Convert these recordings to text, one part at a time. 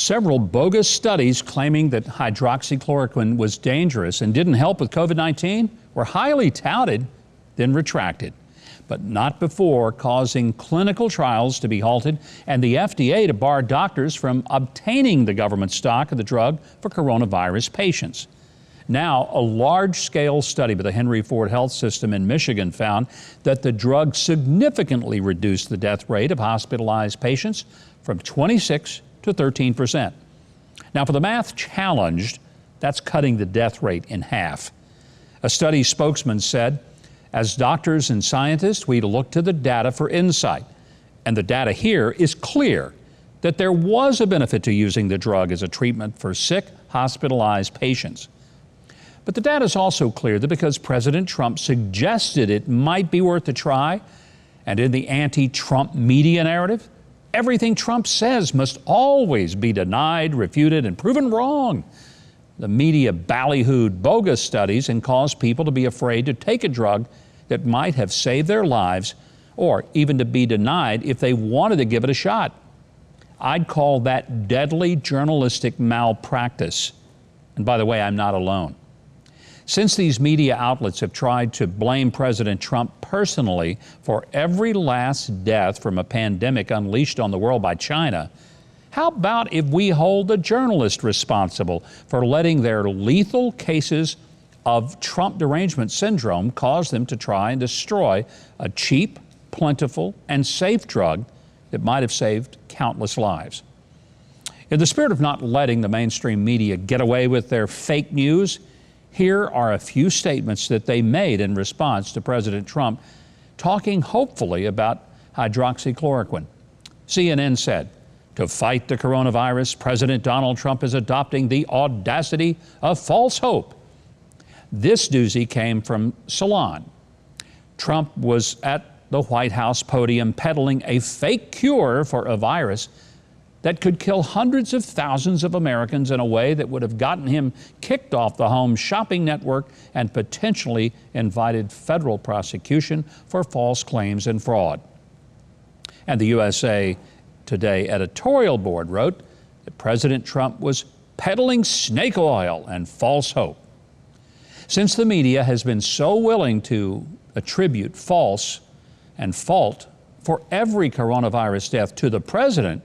Several bogus studies claiming that hydroxychloroquine was dangerous and didn't help with COVID-19 were highly touted, then retracted, but not before causing clinical trials to be halted and the FDA to bar doctors from obtaining the government stock of the drug for coronavirus patients. Now, a large-scale study by the Henry Ford Health System in Michigan found that the drug significantly reduced the death rate of hospitalized patients from 26 to 13%. Now, for the math challenged, that's cutting the death rate in half. A study spokesman said, "As doctors and scientists, we look to the data for insight. And the data here is clear that there was a benefit to using the drug as a treatment for sick, hospitalized patients. But the data is also clear that because President Trump suggested it might be worth a try, and in the anti-Trump media narrative, everything Trump says must always be denied, refuted, and proven wrong. The media ballyhooed bogus studies and caused people to be afraid to take a drug that might have saved their lives, or even to be denied if they wanted to give it a shot. I'd call that deadly journalistic malpractice. And by the way, I'm not alone. Since these media outlets have tried to blame President Trump personally for every last death from a pandemic unleashed on the world by China, how about if we hold the journalists responsible for letting their lethal cases of Trump derangement syndrome cause them to try and destroy a cheap, plentiful, and safe drug that might have saved countless lives? In the spirit of not letting the mainstream media get away with their fake news, here are a few statements that they made in response to President Trump talking hopefully about hydroxychloroquine. CNN said, "To fight the coronavirus, President Donald Trump is adopting the audacity of false hope." This doozy came from Salon. Trump was at the White House podium peddling a fake cure for a virus that could kill hundreds of thousands of Americans in a way that would have gotten him kicked off the home shopping network and potentially invited federal prosecution for false claims and fraud. And the USA Today editorial board wrote that President Trump was peddling snake oil and false hope. Since the media has been so willing to attribute false and fault for every coronavirus death to the president,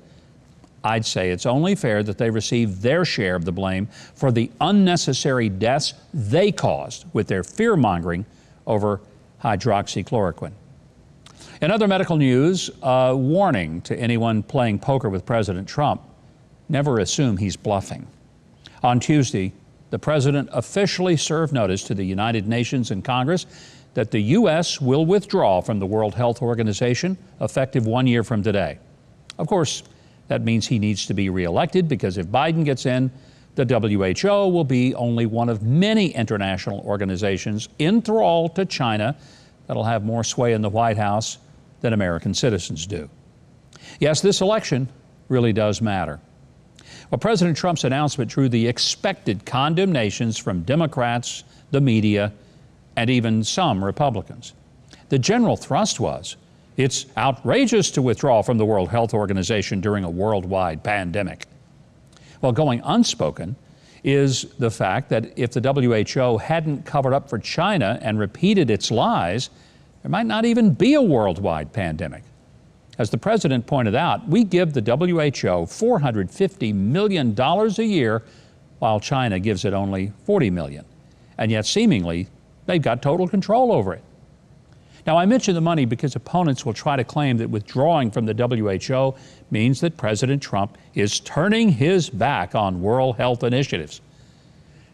I'd say it's only fair that they receive their share of the blame for the unnecessary deaths they caused with their fear-mongering over hydroxychloroquine. In other medical news, a warning to anyone playing poker with President Trump: never assume he's bluffing. On Tuesday, the president officially served notice to the United Nations and Congress that the U.S. will withdraw from the World Health Organization effective 1 year from today. Of course, that means he needs to be reelected, because if Biden gets in, the WHO will be only one of many international organizations in thrall to China that'll have more sway in the White House than American citizens do. Yes, this election really does matter. Well, President Trump's announcement drew the expected condemnations from Democrats, the media, and even some Republicans. The general thrust was, it's outrageous to withdraw from the World Health Organization during a worldwide pandemic. Well, going unspoken is the fact that if the WHO hadn't covered up for China and repeated its lies, there might not even be a worldwide pandemic. As the president pointed out, we give the WHO $450 million a year, while China gives it only $40 million. And yet, seemingly, they've got total control over it. Now, I mention the money because opponents will try to claim that withdrawing from the WHO means that President Trump is turning his back on World Health initiatives.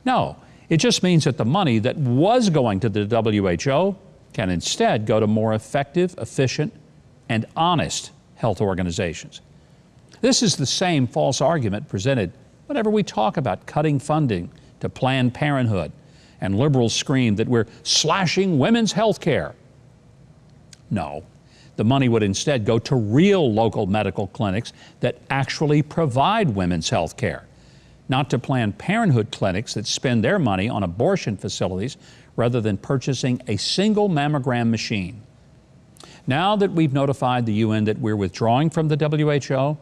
No, it just means that the money that was going to the WHO can instead go to more effective, efficient, and honest health organizations. This is the same false argument presented whenever we talk about cutting funding to Planned Parenthood, and liberals scream that we're slashing women's health care. No, the money would instead go to real local medical clinics that actually provide women's health care, not to Planned Parenthood clinics that spend their money on abortion facilities rather than purchasing a single mammogram machine. Now that we've notified the UN that we're withdrawing from the WHO,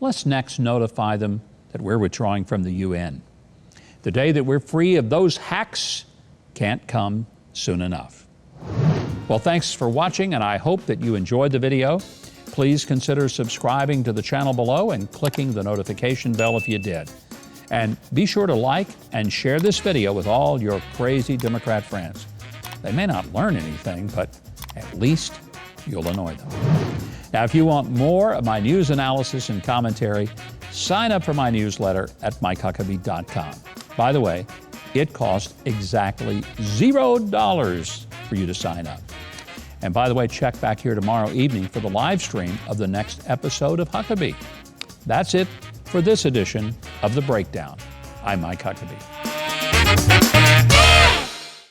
let's next notify them that we're withdrawing from the UN. The day that we're free of those hacks can't come soon enough. Well, thanks for watching, and I hope that you enjoyed the video. Please consider subscribing to the channel below and clicking the notification bell if you did. And be sure to like and share this video with all your crazy Democrat friends. They may not learn anything, but at least you'll annoy them. Now, if you want more of my news analysis and commentary, sign up for my newsletter at MikeHuckabee.com. By the way, it costs exactly $0 for you to sign up. And by the way, check back here tomorrow evening for the live stream of the next episode of Huckabee. That's it for this edition of The Breakdown. I'm Mike Huckabee.